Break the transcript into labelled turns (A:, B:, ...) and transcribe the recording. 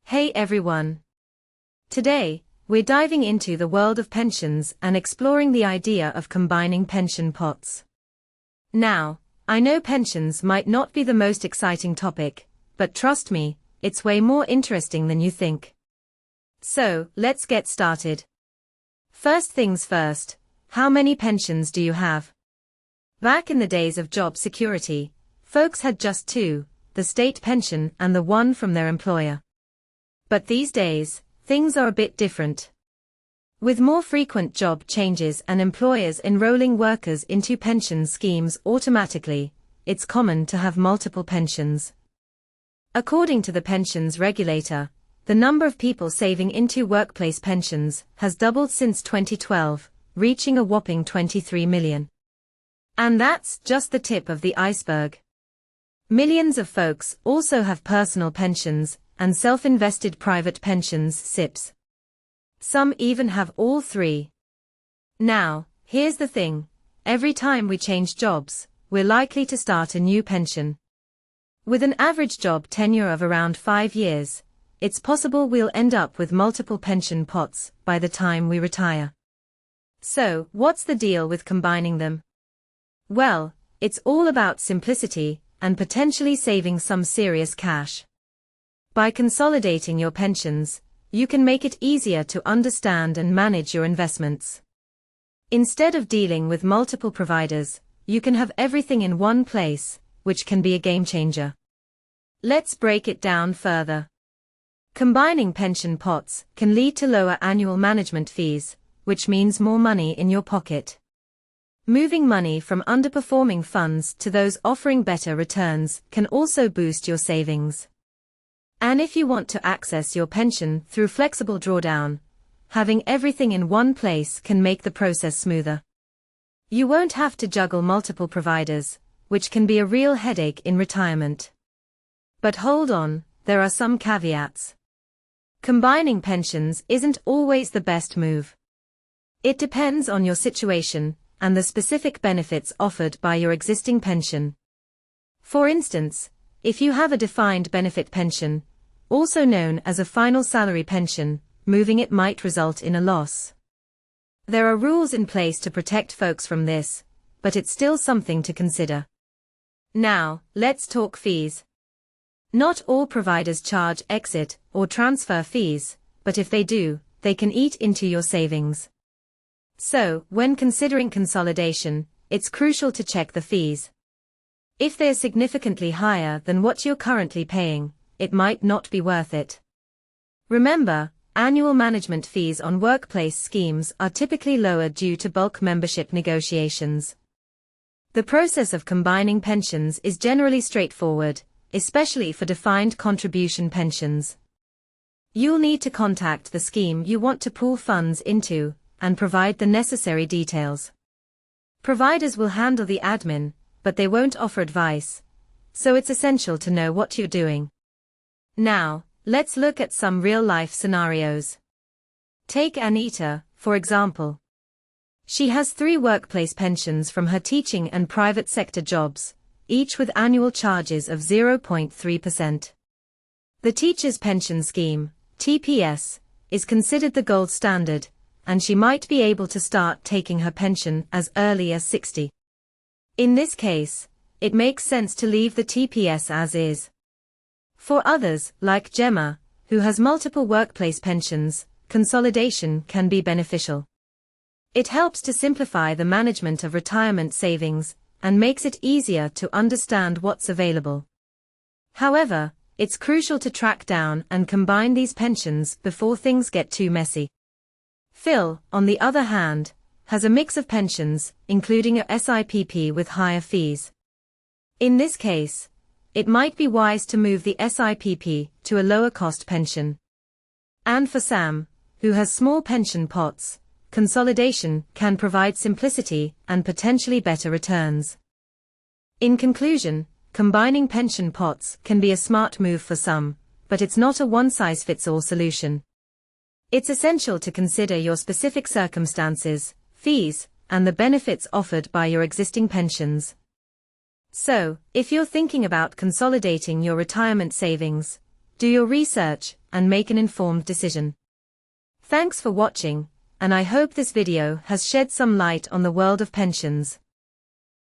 A: Hey everyone! Today, we're diving into the world of pensions and exploring the idea of combining pension pots. Now, I know pensions might not be the most exciting topic, but trust me, it's way more interesting than you think. So, let's get started. First things first, how many pensions do you have? Back in the days of job security, folks had just two, the state pension and the one from their employer. But these days, things are a bit different. With more frequent job changes and employers enrolling workers into pension schemes automatically, it's common to have multiple pensions. According to the pensions regulator, the number of people saving into workplace pensions has doubled since 2012, reaching a whopping 23 million. And that's just the tip of the iceberg. Millions of folks also have personal pensions and self-invested private pensions (SIPs). Some even have all three. Now, here's the thing, every time we change jobs, we're likely to start a new pension. With an average job tenure of around 5 years, it's possible we'll end up with multiple pension pots by the time we retire. So, what's the deal with combining them? Well, it's all about simplicity and potentially saving some serious cash. By consolidating your pensions, you can make it easier to understand and manage your investments. Instead of dealing with multiple providers, you can have everything in one place, which can be a game changer. Let's break it down further. Combining pension pots can lead to lower annual management fees, which means more money in your pocket. Moving money from underperforming funds to those offering better returns can also boost your savings. And if you want to access your pension through flexible drawdown, having everything in one place can make the process smoother. You won't have to juggle multiple providers, which can be a real headache in retirement. But hold on, there are some caveats. Combining pensions isn't always the best move. It depends on your situation and the specific benefits offered by your existing pension. For instance, if you have a defined benefit pension, also known as a final salary pension, moving it might result in a loss. There are rules in place to protect folks from this, but it's still something to consider. Now, let's talk fees. Not all providers charge exit or transfer fees, but if they do, they can eat into your savings. So, when considering consolidation, it's crucial to check the fees. If they're significantly higher than what you're currently paying, it might not be worth it. Remember, annual management fees on workplace schemes are typically lower due to bulk membership negotiations. The process of combining pensions is generally straightforward, especially for defined contribution pensions. You'll need to contact the scheme you want to pool funds into and provide the necessary details. Providers will handle the admin, but they won't offer advice, so it's essential to know what you're doing. Now, let's look at some real-life scenarios. Take Anita, for example. She has 3 workplace pensions from her teaching and private sector jobs, each with annual charges of 0.3%. The Teacher's Pension Scheme, TPS, is considered the gold standard, and she might be able to start taking her pension as early as 60. In this case, it makes sense to leave the TPS as is. For others, like Gemma, who has multiple workplace pensions, consolidation can be beneficial. It helps to simplify the management of retirement savings and makes it easier to understand what's available. However, it's crucial to track down and combine these pensions before things get too messy. Phil, on the other hand, has a mix of pensions, including a SIPP with higher fees. In this case, it might be wise to move the SIPP to a lower-cost pension. And for Sam, who has small pension pots, consolidation can provide simplicity and potentially better returns. In conclusion, combining pension pots can be a smart move for some, but it's not a one-size-fits-all solution. It's essential to consider your specific circumstances, fees, and the benefits offered by your existing pensions. So, if you're thinking about consolidating your retirement savings, Do your research and make an informed decision. Thanks for watching, and I hope this video has shed some light on the world of pensions.